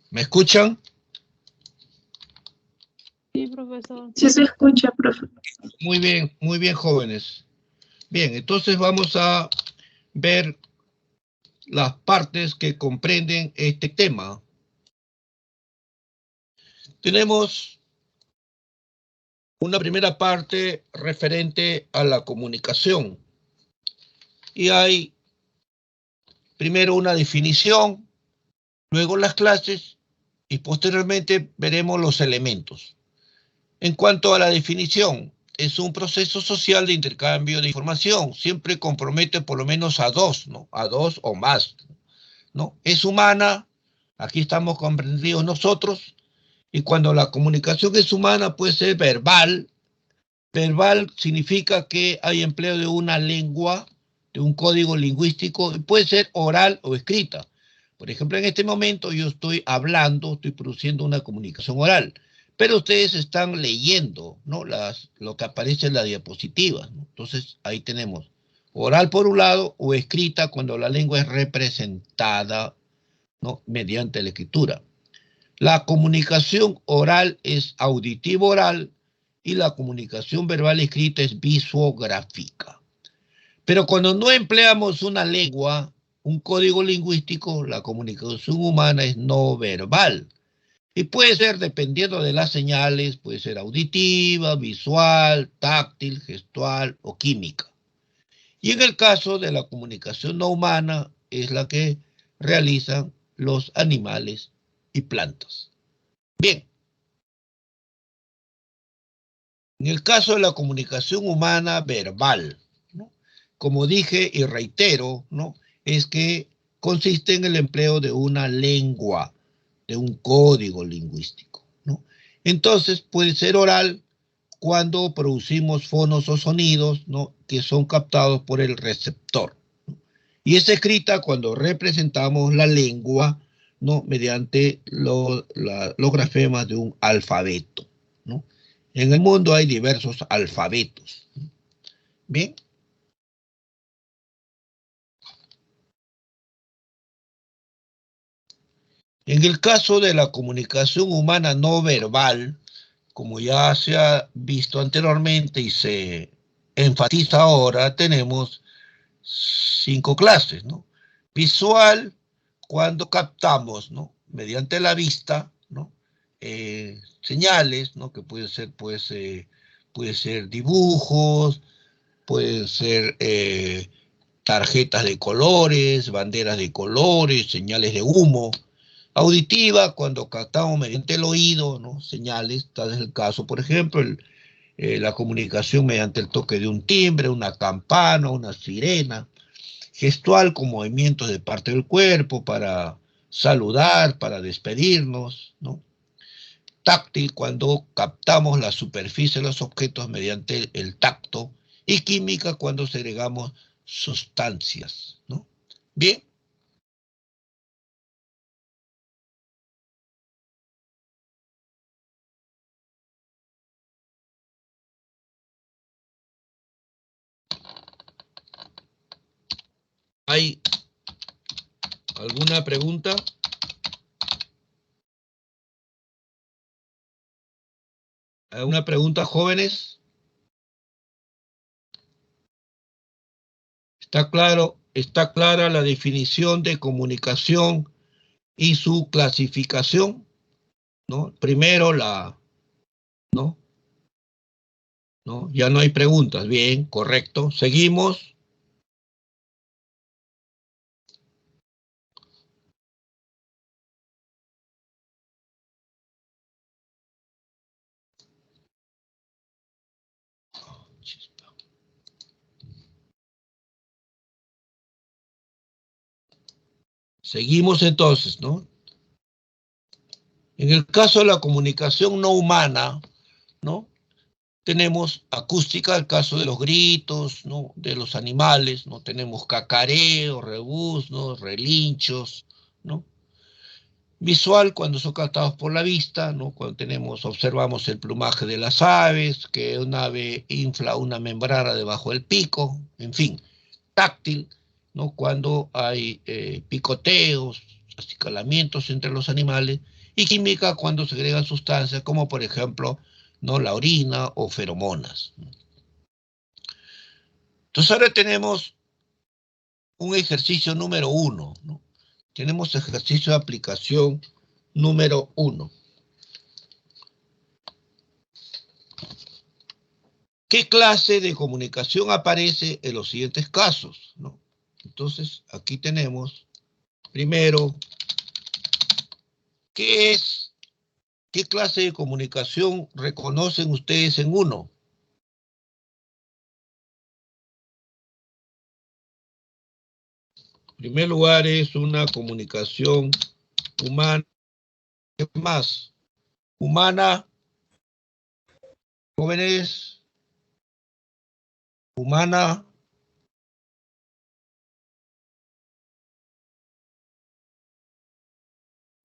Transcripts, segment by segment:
¿Me escuchan? Sí, profesor. Sí se escucha, profe. Muy bien, jóvenes. Bien, entonces vamos a ver las partes que comprenden este tema. Tenemos una primera parte referente a la comunicación. Y hay primero una definición, luego las clases y posteriormente veremos los elementos. En cuanto a la definición, es un proceso social de intercambio de información. Siempre compromete por lo menos a dos, ¿no? A dos o más, ¿no? Es humana, aquí estamos comprendidos nosotros, y cuando la comunicación es humana puede ser verbal. Verbal significa que hay empleo de una lengua, de un código lingüístico, y puede ser oral o escrita. Por ejemplo, en este momento yo estoy hablando, estoy produciendo una comunicación oral, pero ustedes están leyendo, ¿no? Lo que aparece en la diapositiva, ¿no? Entonces, ahí tenemos oral por un lado o escrita cuando la lengua es representada, ¿no? Mediante la escritura. La comunicación oral es auditivo-oral y la comunicación verbal escrita es visuográfica. Pero cuando no empleamos una lengua, un código lingüístico, la comunicación humana es no verbal. Y puede ser, dependiendo de las señales, puede ser auditiva, visual, táctil, gestual o química. Y en el caso de la comunicación no humana, es la que realizan los animales y plantas. Bien. En el caso de la comunicación humana verbal, ¿no? Como dije y reitero, ¿no? Es que consiste en el empleo de una lengua, de un código lingüístico, ¿no? Entonces puede ser oral cuando producimos fonos o sonidos, ¿no? Que son captados por el receptor, ¿no? Y es escrita cuando representamos la lengua, ¿no? Mediante los grafemas de un alfabeto, ¿no? En el mundo hay diversos alfabetos. Bien. En el caso de la comunicación humana no verbal, como ya se ha visto anteriormente y se enfatiza ahora, tenemos 5 clases, ¿no? Visual, cuando captamos, ¿no? Mediante la vista, ¿no? Señales, ¿no? Que puede ser dibujos, pueden ser tarjetas de colores, banderas de colores, señales de humo. Auditiva, cuando captamos mediante el oído, ¿no? Señales, tal es el caso, por ejemplo, la comunicación mediante el toque de un timbre, una campana, una sirena. Gestual, con movimientos de parte del cuerpo para saludar, para despedirnos, ¿no? Táctil, cuando captamos la superficie de los objetos mediante el tacto. Y química, cuando segregamos sustancias, ¿no? Bien. ¿Hay alguna pregunta? ¿Alguna pregunta, jóvenes? ¿Está clara la definición de comunicación y su clasificación? ¿No? Primero ¿no? ¿No? Ya no hay preguntas. Bien, correcto. Seguimos. Seguimos entonces, ¿no? En el caso de la comunicación no humana, ¿no? Tenemos acústica, el caso de los gritos, ¿no? De los animales, ¿no? Tenemos cacareos, rebuznos, relinchos, ¿no? Visual, cuando son captados por la vista, ¿no? Cuando observamos el plumaje de las aves, que un ave infla una membrana debajo del pico, en fin. Táctil, ¿no? Cuando hay picoteos, acicalamientos entre los animales, y química cuando se agregan sustancias como por ejemplo, ¿no? La orina o feromonas. Entonces ahora tenemos un ejercicio número 1, ¿no? Tenemos ejercicio de aplicación número 1. ¿Qué clase de comunicación aparece en los siguientes casos, ¿no? Entonces aquí tenemos primero, ¿qué clase de comunicación reconocen ustedes en uno? En primer lugar, es una comunicación humana. ¿Qué más? Humana, jóvenes, humana,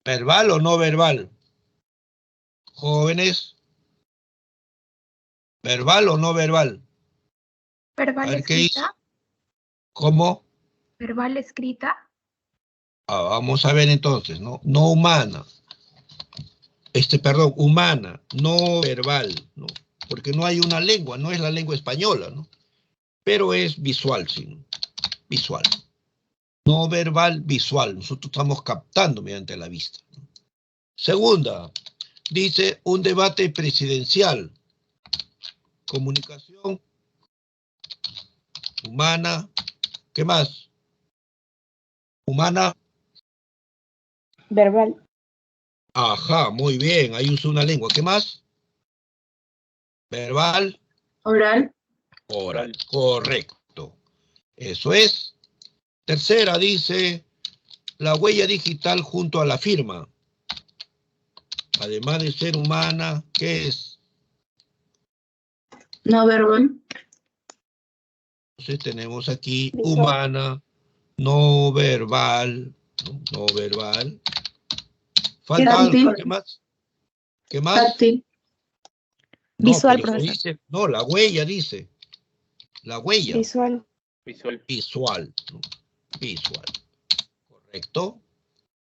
verbal o no verbal. Jóvenes, verbal o no verbal. ¿Verbal escrita? ¿Cómo? ¿Verbal escrita? Vamos a ver entonces, ¿no? No humana. Perdón, humana, no verbal, ¿no? Porque no hay una lengua, no es la lengua española, ¿no? Pero es visual, sí, visual. No verbal, visual. Nosotros estamos captando mediante la vista. Segunda, dice un debate presidencial. Comunicación humana. ¿Qué más? Humana. Verbal. Ajá, muy bien. Ahí usa una lengua. ¿Qué más? Verbal. Oral. Oral. Correcto. Eso es. Tercera, dice la huella digital junto a la firma. Además de ser humana, ¿qué es? No verbal. Entonces tenemos aquí humana, no verbal, no verbal. Falta algo, ¿qué más? ¿Qué más? Táctil. No, visual, pero profesor. dice, no, la huella dice. La huella. Visual. Visual, ¿no? Visual. Correcto.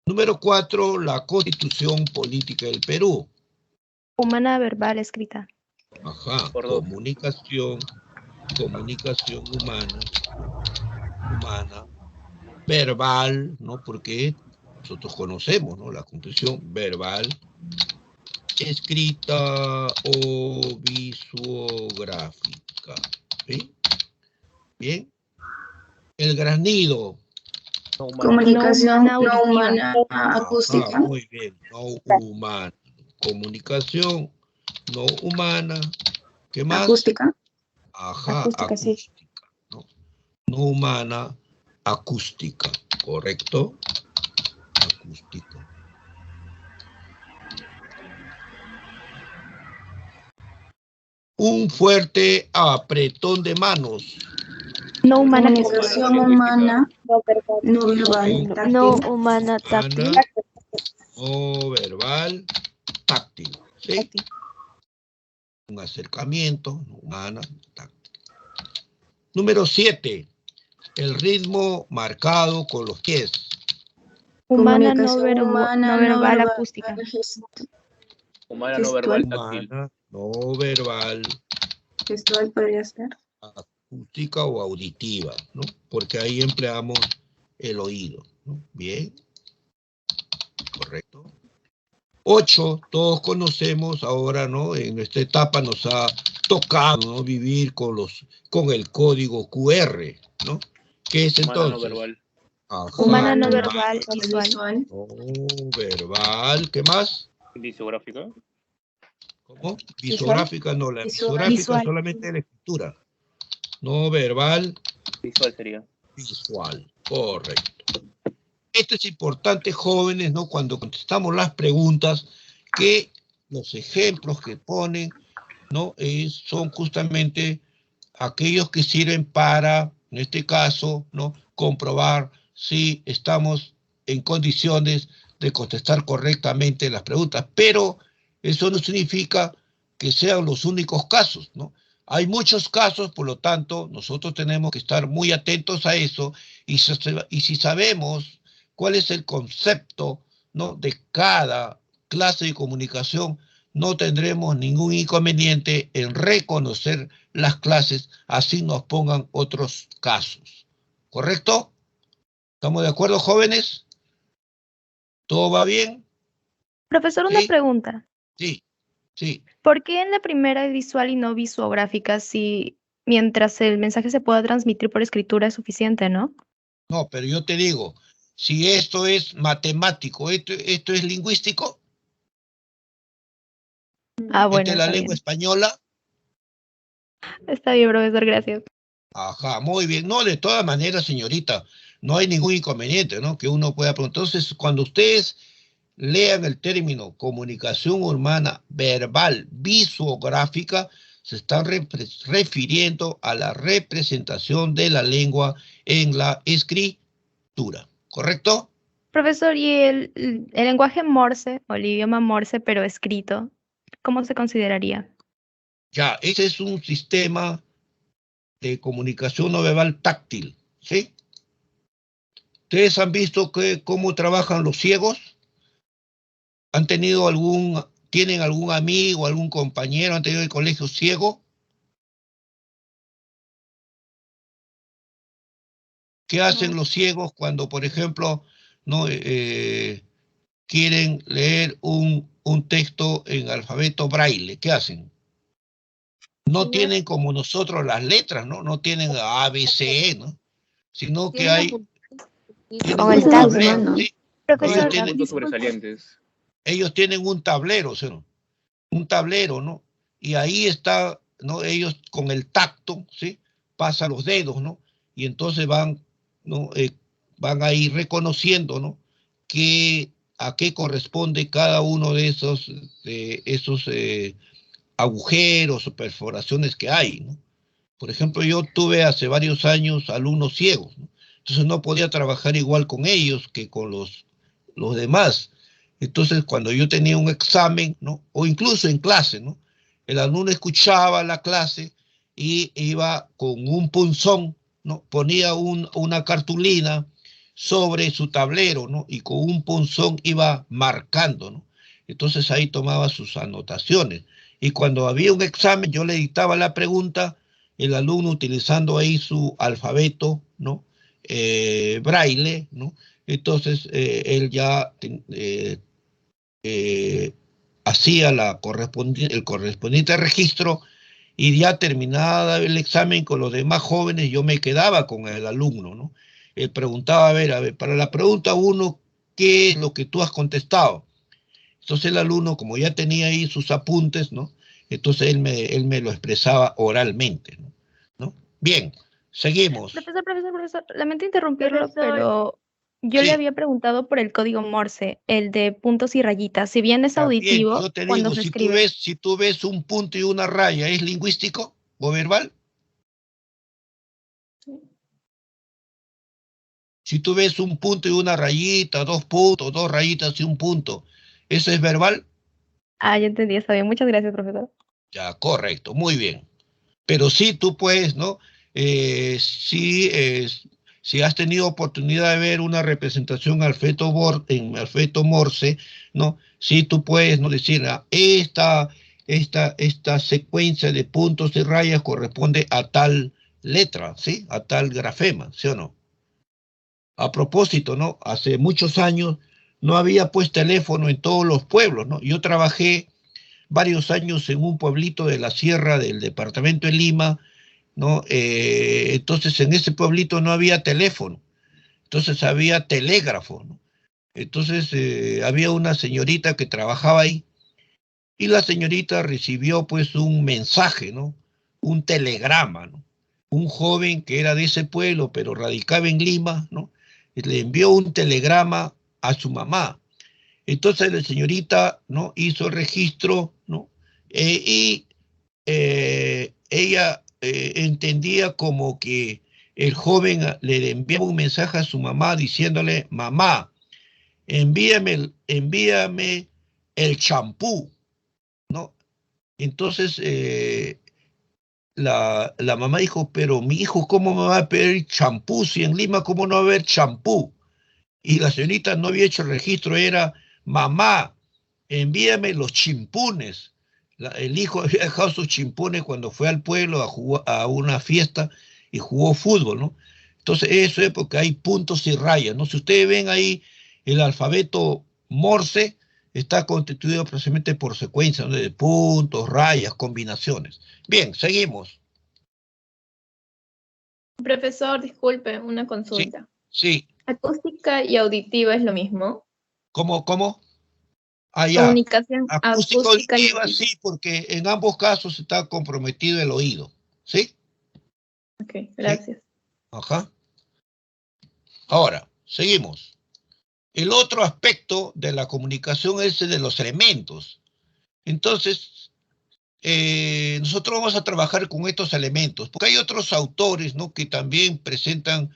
Número 4, la Constitución Política del Perú. Humana, verbal, escrita. Ajá, comunicación humana, verbal, ¿no? Porque nosotros conocemos, ¿no? La Constitución verbal, escrita o visuográfica. ¿Sí? Bien. El granido. Comunicación no humana acústica. Muy bien, no humana. Comunicación no humana. ¿Qué más? Acústica. Ajá, Acústica, sí. ¿no? No humana, acústica, ¿correcto? Acústica. Un fuerte apretón de manos. No humana. Comunicación humana no verbal. Táctil. No humana, táctil. No verbal, táctil. ¿Sí? Táctil. Un acercamiento, no humana, táctil. Número 7. El ritmo marcado con los pies. Humana, no verbal, acústica. Humana, no verbal, táctil. Humana, no verbal, Gestual podría ser. acústica o auditiva, ¿no? Porque ahí empleamos el oído, ¿no? Bien. Correcto. 8, todos conocemos ahora, ¿no? En esta etapa nos ha tocado, ¿no? Vivir con el código QR, ¿no? ¿Qué es Humana, entonces? no verbal. Ajá, Humana, no verbal, visual. no verbal, ¿qué más? Visográfica. ¿Cómo? Visográfica, no, la visográfica Visual. solamente la escritura. No verbal, Visual sería. visual, correcto. esto es importante, jóvenes, ¿no? Cuando contestamos las preguntas, que los ejemplos que ponen, ¿no? Son justamente aquellos que sirven para, en este caso, ¿no? Comprobar si estamos en condiciones de contestar correctamente las preguntas. Pero eso no significa que sean los únicos casos, ¿no? Hay muchos casos, por lo tanto, nosotros tenemos que estar muy atentos a eso, y si sabemos cuál es el concepto, ¿no? de cada clase de comunicación, no tendremos ningún inconveniente en reconocer las clases, así nos pongan otros casos. ¿Correcto? ¿Estamos de acuerdo, jóvenes? ¿Todo va bien? Profesor, una ¿Sí? pregunta. Sí, sí. ¿Por qué en la primera es visual y no visuográfica si mientras el mensaje se pueda transmitir por escritura es suficiente, no? No, pero yo te digo, si esto es matemático, esto es lingüístico, Ah, esta bueno, es la está lengua bien. española. Está bien, profesor, gracias. Ajá, muy bien. No, de todas maneras, señorita, no hay ningún inconveniente, ¿no? Que uno pueda preguntar. Entonces, cuando ustedes lean el término comunicación humana verbal visuográfica, se están refiriendo a la representación de la lengua en la escritura, ¿correcto? Profesor, ¿y el lenguaje Morse o el idioma Morse, pero escrito, cómo se consideraría? Ya, ese es un sistema de comunicación no verbal táctil, ¿sí? ¿Ustedes han visto cómo trabajan los ciegos? ¿Tienen algún amigo, algún compañero, han tenido el colegio ciego? ¿Qué hacen los ciegos cuando, por ejemplo, no quieren leer un texto en alfabeto braille? ¿Qué hacen? No tienen como nosotros las letras, ¿no? No tienen A, B, C, E, ¿no? Sino que tienen Con el un tab, tablero, ¿sí? Profesor, Puntos sobresalientes. Ellos tienen un tablero, ¿sí? Un tablero, ¿no? Y ahí está, ¿no? Ellos con el tacto, ¿sí? Pasan los dedos, ¿no? Y entonces van, ¿no? Van a ir reconociendo, ¿no? A qué corresponde cada uno de esos agujeros o perforaciones que hay, ¿no? Por ejemplo, yo tuve hace varios años alumnos ciegos, ¿no? Entonces no podía trabajar igual con ellos que con los demás. Entonces, cuando yo tenía un examen, ¿no? O incluso en clase, ¿no? El alumno escuchaba la clase y iba con un punzón, ¿no? Ponía una cartulina sobre su tablero, ¿no? Y con un punzón iba marcando, ¿no? Entonces ahí tomaba sus anotaciones. Y cuando había un examen, yo le dictaba la pregunta, el alumno utilizando ahí su alfabeto, ¿no? Braille, ¿no? Entonces él ya hacía el correspondiente registro, y ya terminada el examen con los demás jóvenes, yo me quedaba con el alumno, ¿no? Él preguntaba, a ver, para la pregunta 1, ¿qué es lo que tú has contestado? Entonces el alumno, como ya tenía ahí sus apuntes, ¿no? Entonces él me lo expresaba oralmente, ¿no? Bien, seguimos. Profesor, lamento interrumpirlo, pero yo le Sí. había preguntado por el código Morse, el de puntos y rayitas. Si bien es auditivo, Yo te cuando digo, se escribe. si tú ves un punto y una raya, ¿es lingüístico o verbal? Si tú ves un punto y una rayita, 2 puntos, 2 rayitas y un punto, ¿eso es verbal? Ah, ya entendí, está bien. Muchas gracias, profesor. Ya, correcto, muy bien. Pero sí tú puedes, ¿no? Si has tenido oportunidad de ver una representación en alfabeto Morse, ¿no? Sí tú puedes, ¿no? Decir, esta secuencia de puntos y rayas corresponde a tal letra, ¿sí? A tal grafema, ¿sí o no? A propósito, ¿no? Hace muchos años no había pues teléfono en todos los pueblos, ¿no? Yo trabajé varios años en un pueblito de la sierra del departamento de Lima, ¿no? Entonces en ese pueblito no había teléfono, entonces había telégrafo, ¿no? Entonces había una señorita que trabajaba ahí, y la señorita recibió pues un mensaje, ¿no? Un telegrama, ¿no? Un joven que era de ese pueblo pero radicaba en Lima, ¿no? le envió un telegrama a su mamá. Entonces la señorita, ¿no?, hizo el registro, ¿no? Y ella entendía como que el joven le enviaba un mensaje a su mamá diciéndole: mamá, envíame el champú, ¿no? Entonces la mamá dijo: pero mi hijo, ¿cómo me va a pedir champú? Si en Lima, ¿cómo no va a haber champú? Y la señorita no había hecho el registro, era: mamá, envíame los chimpunes. El hijo había dejado sus chimpunes cuando fue al pueblo a una fiesta y jugó fútbol, ¿no? Entonces eso es porque hay puntos y rayas, ¿no? Si ustedes ven ahí, el alfabeto Morse está constituido precisamente por secuencias, ¿no?, de puntos, rayas, combinaciones. Bien, seguimos. Profesor, disculpe, una consulta. Sí. ¿Acústica y auditiva es lo mismo? ¿Cómo? Ah, ya. Comunicación Acústica acústica y auditiva, sí, porque en ambos casos está comprometido el oído, ¿sí? Ok, gracias. ¿Sí? Ajá. Ahora, seguimos. El otro aspecto de la comunicación es el de los elementos. Entonces, nosotros vamos a trabajar con estos elementos, porque hay otros autores, ¿no?, que también presentan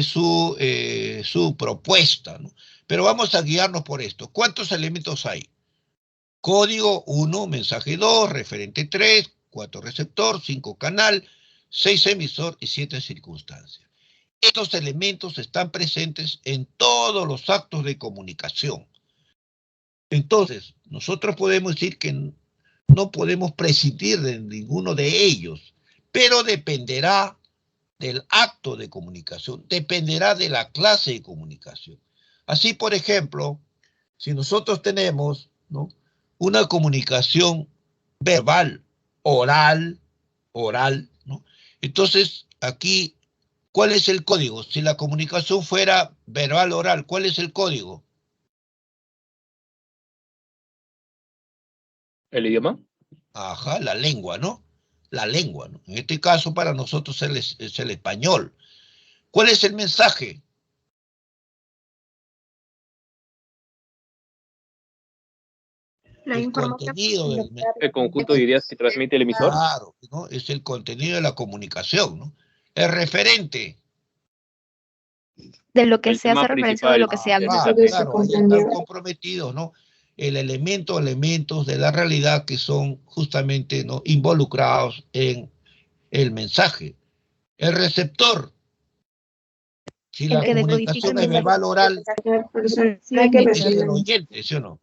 su propuesta, ¿no? Pero vamos a guiarnos por esto. ¿Cuántos elementos hay? Código 1, mensaje 2, referente 3, 4 receptor, 5 canal, 6 emisor y 7 circunstancia. Estos elementos están presentes en todos los actos de comunicación. Entonces, nosotros podemos decir que no podemos prescindir de ninguno de ellos, pero dependerá del acto de comunicación, dependerá de la clase de comunicación. Así, por ejemplo, si nosotros tenemos, ¿no?, una comunicación verbal, oral, ¿no? Entonces, aquí, ¿cuál es el código? Si la comunicación fuera verbal, oral, ¿cuál es el código? ¿El idioma? Ajá, la lengua, ¿no? La lengua, ¿no? En este caso, para nosotros es el español. ¿Cuál es el mensaje? La El información. contenido del mensaje. El conjunto de ideas que transmite el emisor. Claro, ¿no? Es el contenido de la comunicación, ¿no? El referente. De lo que El se hace tema referencia o de lo que principal. se habla. Claro, Eso se claro, ahí comprendió. están comprometidos, ¿no? El elementos de la realidad que son justamente, ¿no?, involucrados en el mensaje. El receptor. Si El la que decodifica comunicación el es mensaje. verbal, oral, es el Sí, oyente, ¿sí o no?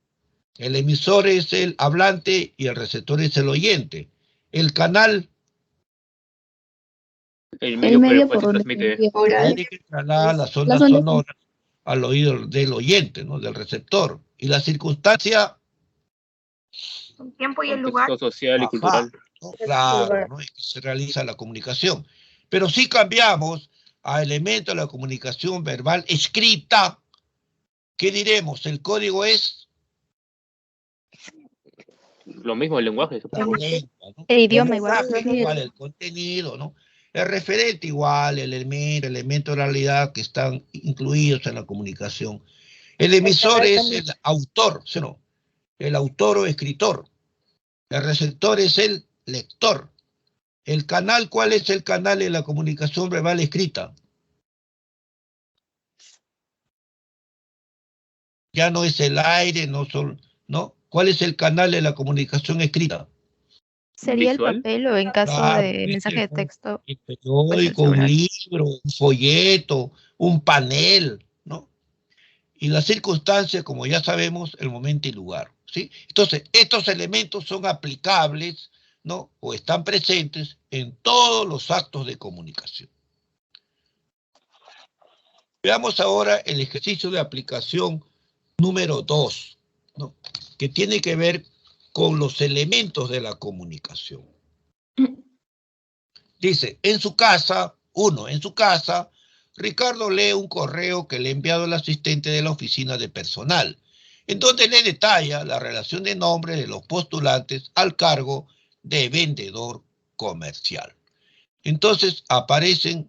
El emisor es el hablante y el receptor es el oyente. El canal El el medio por el medio cual por se donde transmite. oral. tiene que trasladar las Las ondas ondas sonoras al oído del oyente, ¿no?, del receptor. Y la circunstancia, el tiempo y el lugar. Contexto social y ajá, cultural. ¿no? Claro, ¿no?, es que se realiza la comunicación. Pero si cambiamos a elementos de la comunicación verbal escrita, ¿qué diremos? El código es Lo mismo el lenguaje, la supongo. lengua, ¿no? El idioma El igual. mensaje igual, el contenido, ¿no? El referente igual, el elemento de realidad que están incluidos en la comunicación. El emisor es el autor, ¿sí o no? El autor o escritor. El receptor es el lector. El canal, ¿cuál es el canal en la comunicación verbal escrita? Ya no es el aire, ¿no? ¿Cuál es el canal de la comunicación escrita? Sería el Visual. papel o en caso Claro, de mensaje de texto, un pues el periódico, un celular. libro, un folleto, un panel, ¿no? Y la circunstancia, como ya sabemos, el momento y lugar, ¿sí? Entonces, estos elementos son aplicables, ¿no?, o están presentes en todos los actos de comunicación. Veamos ahora el ejercicio de aplicación número 2, ¿no?, que tiene que ver con los elementos de la comunicación. Dice, en su casa, Ricardo lee un correo que le ha enviado el asistente de la oficina de personal, en donde le detalla la relación de nombre de los postulantes al cargo de vendedor comercial. Entonces aparecen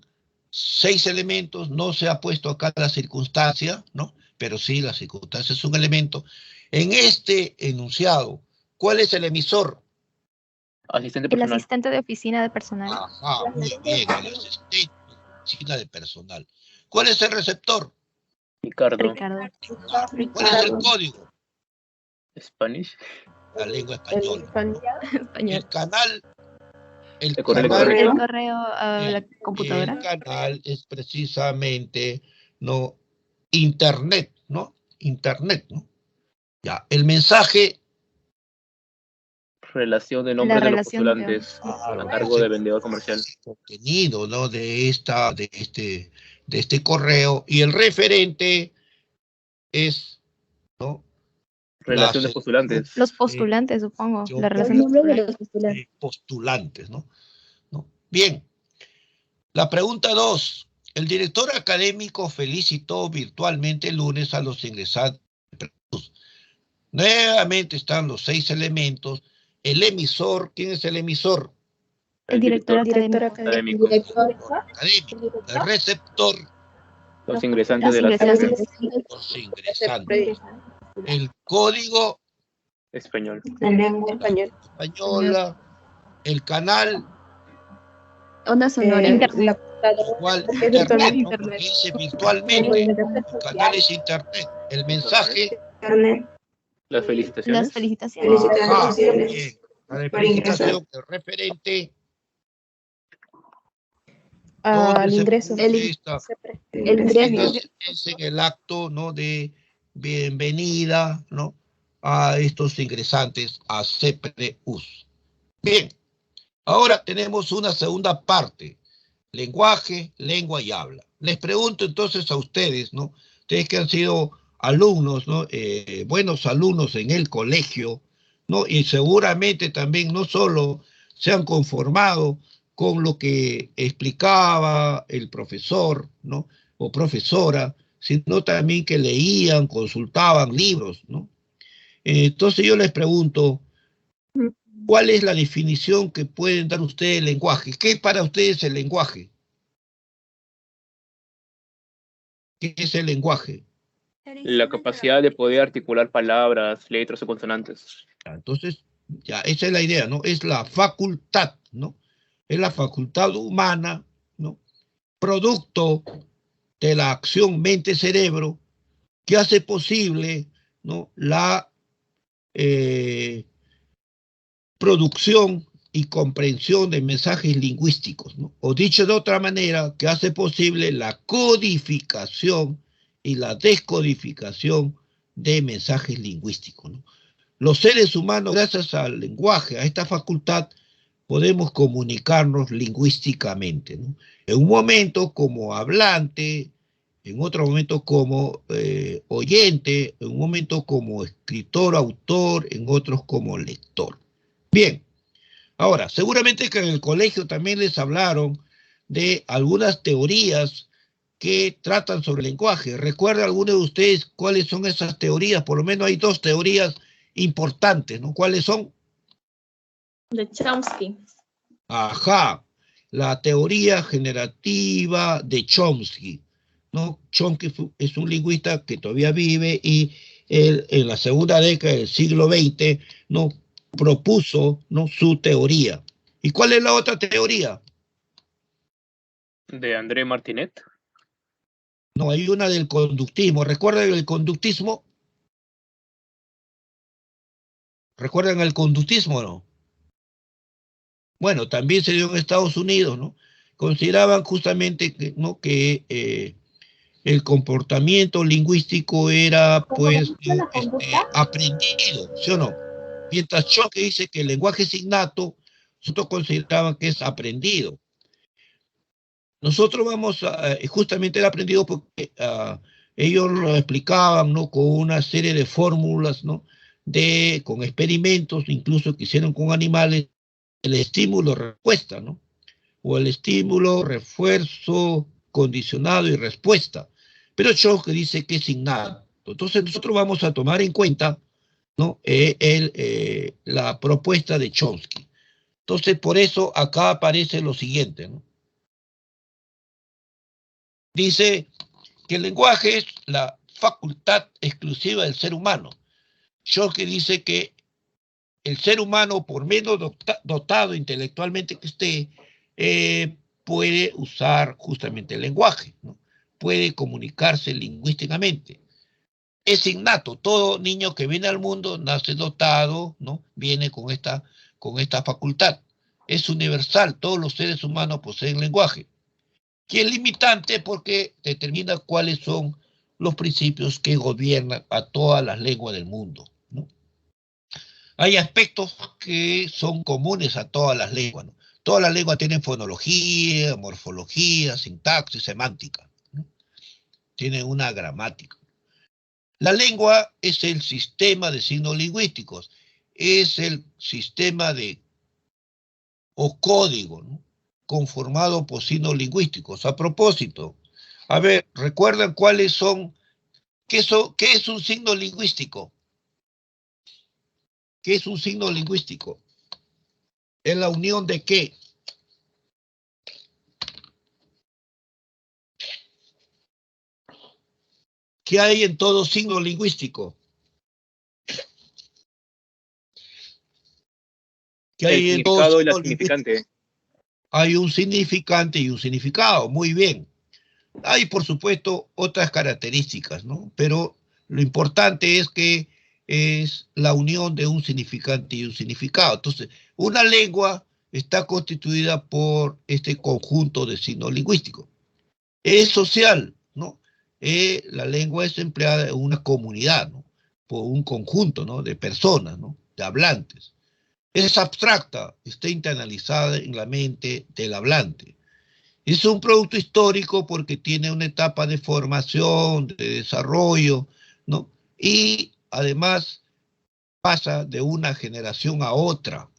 6 elementos, no se ha puesto acá la circunstancia, ¿no? Pero sí, la circunstancia es un elemento. En este enunciado, ¿cuál es el emisor? Asistente El personal. asistente de oficina de personal. Ajá, muy bien, el asistente de oficina de personal. ¿Cuál es el receptor? Ricardo. Ricardo. ¿Cuál es el código? Spanish. La lengua española. Español. El canal, el El correo canal, El correo a la el computadora. canal es precisamente, ¿no? Internet, ¿no? Internet, ¿no? Ya, el mensaje, Relación de nombres La de los relación de- postulantes claro, a cargo de vendedor comercial. contenido, ¿no? De este correo, y el referente es, ¿no? Relación de Las postulantes. Los postulantes, supongo. yo La por relación de postulantes. postulantes, ¿no? Bien, la pregunta 2. El director académico felicitó virtualmente el lunes a los ingresantes. Nuevamente están los 6 elementos. El emisor, ¿quién es el emisor? El director académico. académico. Académico. El receptor, Los ingresantes de Los la ingresantes. los ingresantes. El código español. española. El canal, Onda sonora. Internet. igual Internet. internet, ¿no? Internet. Porque dice virtualmente. El canal es internet. El mensaje, Las felicitaciones. Las felicitaciones. ajá, bien. La felicitación, el referente, ¿dónde Al se ingreso. produce esta? El ingreso. Es en el acto, ¿no? De bienvenida, ¿no? A estos ingresantes a CEPREUS. Bien, ahora tenemos una segunda parte. Lenguaje, lengua y habla. Les pregunto entonces a ustedes, ¿no? Ustedes que han sido alumnos, ¿no? Buenos alumnos en el colegio, ¿no? Y seguramente también no solo se han conformado con lo que explicaba el profesor, ¿no? O profesora, sino también que leían, consultaban libros, ¿no? Entonces yo les pregunto, ¿cuál es la definición que pueden dar ustedes del lenguaje? ¿Qué es para ustedes el lenguaje? ¿Qué es el lenguaje? La capacidad de poder articular palabras, letras o consonantes. Entonces, ya, esa es la idea, ¿no? Es la facultad, ¿no? Es la facultad humana, ¿no? Producto de la acción mente-cerebro que hace posible, ¿no? La producción y comprensión de mensajes lingüísticos, ¿no? O dicho de otra manera, que hace posible la codificación y la descodificación de mensajes lingüísticos, ¿no? Los seres humanos, gracias al lenguaje, a esta facultad, podemos comunicarnos lingüísticamente, ¿no? En un momento como hablante, en otro momento como oyente, en un momento como escritor, autor, en otros como lector. Bien, ahora, seguramente que en el colegio también les hablaron de algunas teorías que tratan sobre el lenguaje. ¿Recuerda alguno de ustedes cuáles son esas teorías? Por lo menos hay 2 teorías importantes, ¿no? ¿Cuáles son? De Chomsky. Ajá, la teoría generativa de Chomsky, ¿no? Chomsky es un lingüista que todavía vive y él, en la segunda década del siglo XX, ¿no? Propuso, ¿no? Su teoría. ¿Y cuál es la otra teoría? De André Martinet. No, hay una del conductismo. ¿Recuerdan el conductismo? ¿Recuerdan el conductismo o no? Bueno, también se dio en Estados Unidos, ¿no? Consideraban justamente que, ¿no? que el comportamiento lingüístico era, pues, ¿no? aprendido, ¿sí o no? Mientras Chomsky dice que el lenguaje es innato, nosotros consideraban que es aprendido. Nosotros vamos a, justamente el aprendido porque ellos lo explicaban, ¿no? Con una serie de fórmulas, ¿no? Con experimentos, incluso que hicieron con animales, el estímulo-respuesta, ¿no? O el estímulo, refuerzo, condicionado y respuesta. Pero Chomsky dice que es innato. Entonces nosotros vamos a tomar en cuenta, ¿no? La propuesta de Chomsky. Entonces por eso acá aparece lo siguiente, ¿no? Dice que el lenguaje es la facultad exclusiva del ser humano. Schorke dice que el ser humano, por menos dotado intelectualmente que esté, puede usar justamente el lenguaje, ¿no? Puede comunicarse lingüísticamente. Es innato, todo niño que viene al mundo nace dotado, ¿no? Viene con esta facultad. Es universal, todos los seres humanos poseen lenguaje. Y es limitante porque determina cuáles son los principios que gobiernan a todas las lenguas del mundo, ¿no? Hay aspectos que son comunes a todas las lenguas, ¿no? Todas las lenguas tienen fonología, morfología, sintaxis, semántica, ¿no? Tienen una gramática. La lengua es el sistema de signos lingüísticos, es el sistema o código, ¿no? Conformado por signos lingüísticos. A propósito, a ver, ¿recuerdan cuáles son? ¿Qué es un signo lingüístico? ¿Qué es un signo lingüístico? ¿Es la unión de qué? ¿Qué hay en todo signo lingüístico? ¿Qué hay en todo significado y la signo lingüístico? significante. Hay un significante y un significado, muy bien. Hay, por supuesto, otras características, ¿no? Pero lo importante es que es la unión de un significante y un significado. Entonces, una lengua está constituida por este conjunto de signos lingüísticos. Es social, ¿no? La lengua es empleada en una comunidad, ¿no? Por un conjunto, ¿no? De personas, ¿no? De hablantes. Es abstracta, está internalizada en la mente del hablante. Es un producto histórico porque tiene una etapa de formación, de desarrollo, ¿no? Y además pasa de una generación a otra,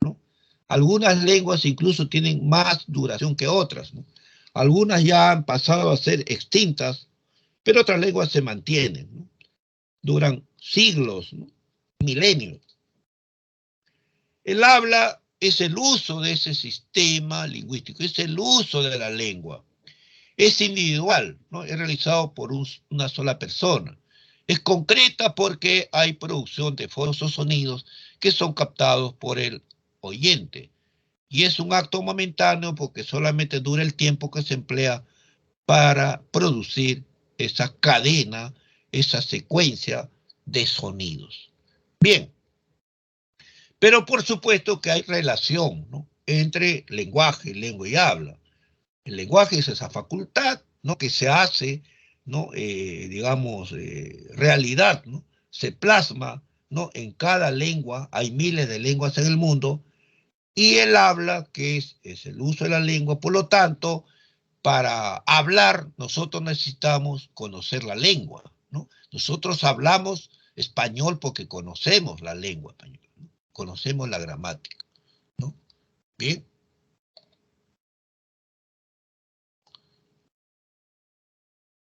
¿no? Algunas lenguas incluso tienen más duración que otras, ¿no? Algunas ya han pasado a ser extintas, pero otras lenguas se mantienen, ¿no? Duran siglos, ¿no? Milenios. El habla es el uso de ese sistema lingüístico, es el uso de la lengua. Es individual, ¿no? Es realizado por una sola persona. Es concreta porque hay producción de fonos o sonidos que son captados por el oyente. Y es un acto momentáneo porque solamente dura el tiempo que se emplea para producir esa cadena, esa secuencia de sonidos. Bien. Pero por supuesto que hay relación, ¿no? Entre lenguaje, lengua y habla. El lenguaje es esa facultad, ¿no? Que se hace, ¿no? Digamos, realidad, ¿no? Se plasma, ¿no? En cada lengua, hay miles de lenguas en el mundo, y el habla, que es el uso de la lengua. Por lo tanto, para hablar, nosotros necesitamos conocer la lengua, ¿no? Nosotros hablamos español porque conocemos la lengua española, ¿no? Conocemos la gramática, ¿no? Bien.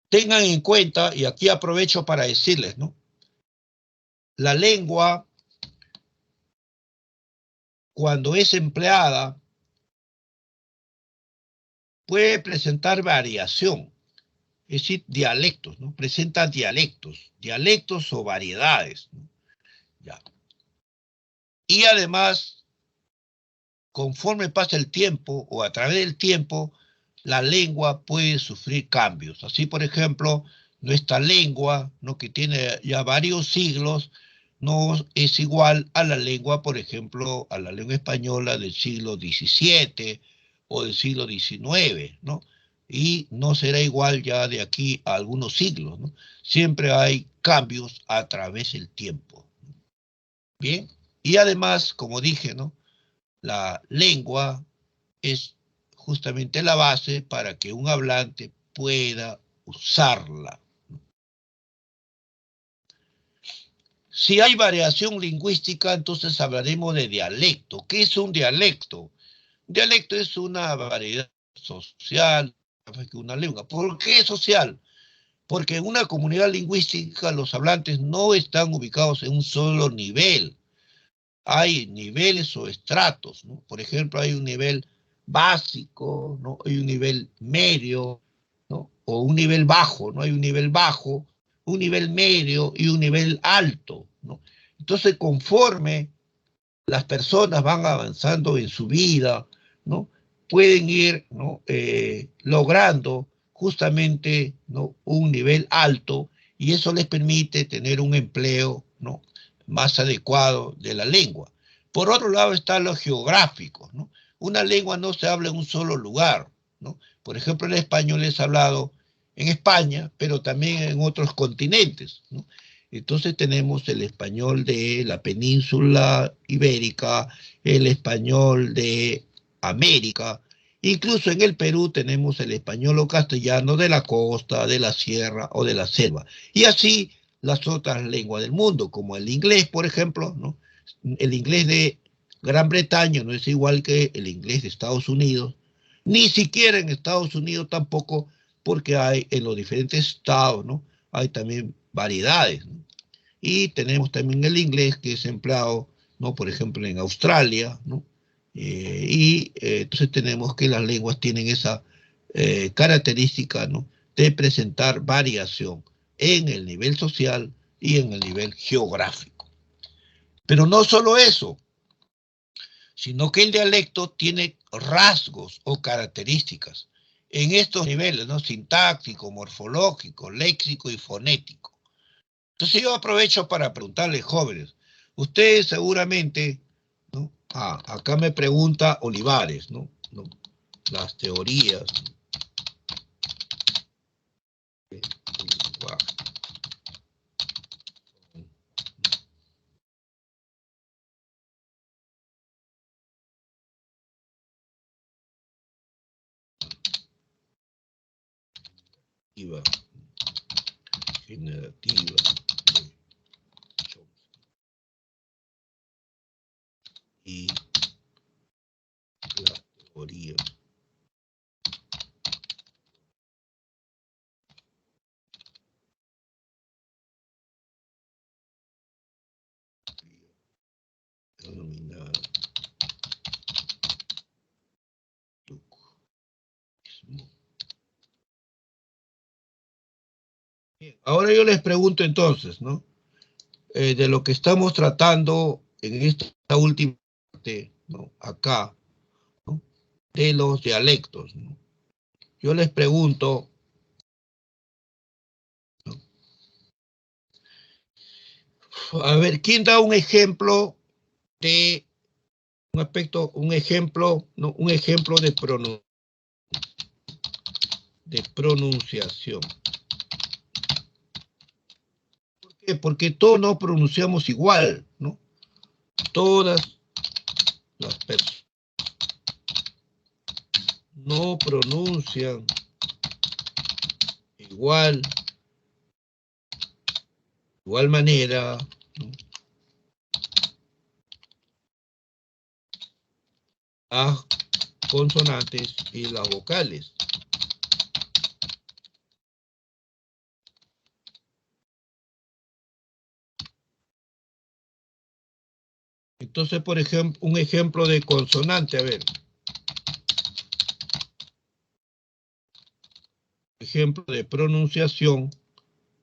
Tengan en cuenta, y aquí aprovecho para decirles, ¿no? La lengua, cuando es empleada, puede presentar variación, es decir, dialectos, ¿no? Presenta dialectos o variedades, ¿no? Ya. Y además, conforme pasa el tiempo o a través del tiempo, la lengua puede sufrir cambios. Así, por ejemplo, nuestra lengua, ¿no? Que tiene ya varios siglos, no es igual a la lengua, por ejemplo, a la lengua española del siglo XVII o del siglo XIX, ¿no? Y no será igual ya de aquí a algunos siglos, ¿no? Siempre hay cambios a través del tiempo. Bien, y además, como dije, ¿no? La lengua es justamente la base para que un hablante pueda usarla. Si hay variación lingüística, entonces hablaremos de dialecto. ¿Qué es un dialecto? Dialecto es una variedad social, una lengua. ¿Por qué social? Porque en una comunidad lingüística los hablantes no están ubicados en un solo nivel. Hay niveles o estratos, ¿no? Por ejemplo, hay un nivel básico, ¿no? Hay un nivel medio, ¿no? o un nivel bajo, ¿no? Hay un nivel bajo, un nivel medio y un nivel alto, ¿no? Entonces, conforme las personas van avanzando en su vida, ¿no? Pueden ir, ¿no? Logrando justamente, ¿no? Un nivel alto, y eso les permite tener un empleo, ¿no? Más adecuado de la lengua. Por otro lado están los geográficos, ¿no? Una lengua no se habla en un solo lugar, ¿no? Por ejemplo, el español es hablado en España, pero también en otros continentes, ¿no? Entonces tenemos el español de la península ibérica, el español de América, incluso en el Perú tenemos el español o castellano de la costa, de la sierra o de la selva. Y así las otras lenguas del mundo, como el inglés, por ejemplo, ¿no? El inglés de Gran Bretaña no es igual que el inglés de Estados Unidos, ni siquiera en Estados Unidos tampoco, porque hay en los diferentes estados, ¿no? Hay también variedades, ¿no? Y tenemos también el inglés que es empleado, ¿no? Por ejemplo, en Australia, ¿no? Entonces tenemos que las lenguas tienen esa característica, ¿no? De presentar variación en el nivel social y en el nivel geográfico. Pero no solo eso, sino que el dialecto tiene rasgos o características en estos niveles, ¿no? Sintáctico, morfológico, léxico y fonético. Entonces yo aprovecho para preguntarles, jóvenes, ustedes seguramente, ¿no? Acá me pregunta Olivares, ¿no? Las teorías. Generativa de Chomsky y la teoría denominada dualismo. Bien, ahora yo les pregunto entonces, ¿no? De lo que estamos tratando en esta última parte, ¿no? Acá, ¿no? De los dialectos, ¿no? Yo les pregunto, ¿no? A ver, ¿quién da un ejemplo de un aspecto, un ejemplo, ¿no? Un ejemplo de pronunciación? ¿Por qué? Porque todos no pronunciamos igual, ¿no? Todas las personas no pronuncian igual manera, ¿no? Las consonantes y las vocales. Entonces, por ejemplo, un ejemplo de consonante, a ver. Ejemplo de pronunciación,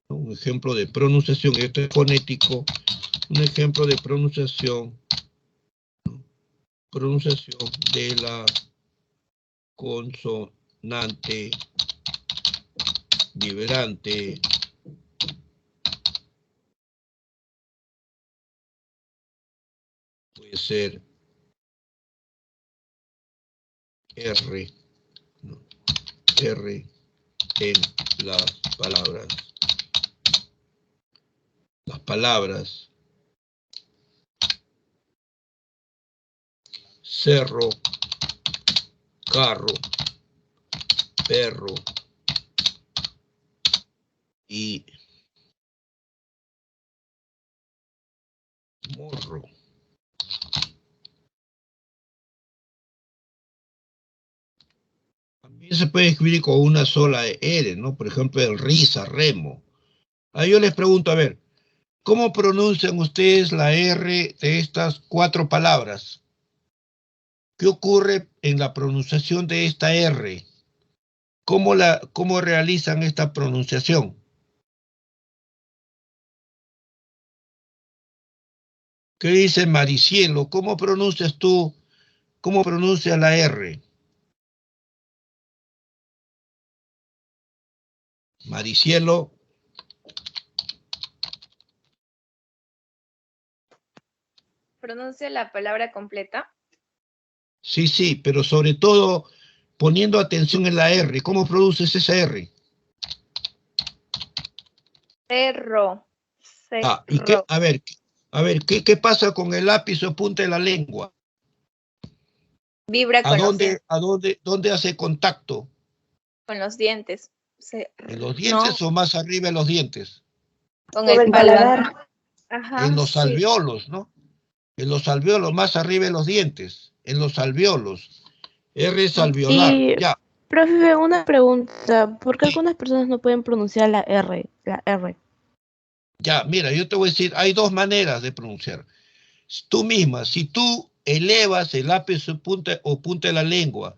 ¿no? Un ejemplo de pronunciación, esto es fonético, un ejemplo de pronunciación, ¿no? Pronunciación de la consonante vibrante puede ser R, ¿no? R en las palabras. Las palabras cerro, carro, perro y morro. También se puede escribir con una sola R, ¿no? Por ejemplo, el risa, remo. Ahí yo les pregunto, a ver, ¿cómo pronuncian ustedes la R de estas 4 palabras? ¿Qué ocurre en la pronunciación de esta R? ¿Cómo realizan esta pronunciación? ¿Qué dice Maricielo? ¿Cómo pronuncias tú? ¿Cómo pronuncias la R? Maricielo. Pronuncia la palabra completa. Sí, pero sobre todo poniendo atención en la R. ¿Cómo produces esa R? Cerro. ¿Y qué? A ver, ¿qué pasa con el lápiz o punta de la lengua? Vibra con los dientes. ¿Dónde hace contacto? Con los dientes. ¿En los dientes o más arriba de los dientes? Con Sobre el paladar. Ajá, En los sí. alvéolos, ¿no? En los alvéolos, más arriba de los dientes. En los alvéolos. R es alveolar. Y, Ya. profe, una pregunta. ¿Por qué algunas personas no pueden pronunciar la R? La R. Ya, mira, yo te voy a decir, hay dos maneras de pronunciar. Tú misma, si tú elevas el lápiz o punta de la lengua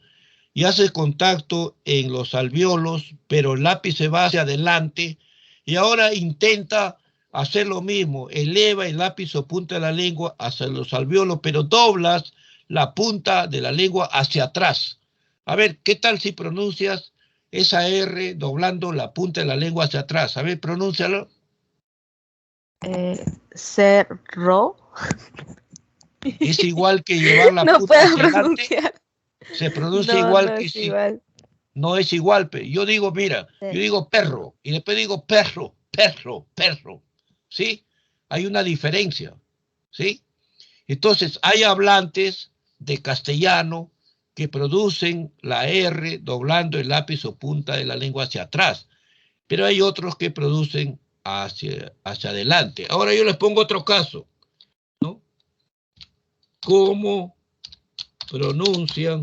y haces contacto en los alvéolos, pero el lápiz se va hacia adelante, y ahora intenta hacer lo mismo, eleva el lápiz o punta de la lengua hacia los alvéolos, pero doblas la punta de la lengua hacia atrás. A ver, ¿qué tal si pronuncias esa R doblando la punta de la lengua hacia atrás? A ver, pronúncialo. Cerro. Es igual que llevar la No punta puedo hacia adelante. pronunciar. Se pronuncia No, igual no que es si... igual. No es igual, pero yo digo, mira, Sí. yo digo perro, y después digo perro, ¿sí? Hay una diferencia, ¿sí? Entonces, hay hablantes de castellano que producen la R doblando el lápiz o punta de la lengua hacia atrás, pero hay otros que producen hacia adelante. Ahora yo les pongo otro caso, ¿no? ¿Cómo pronuncian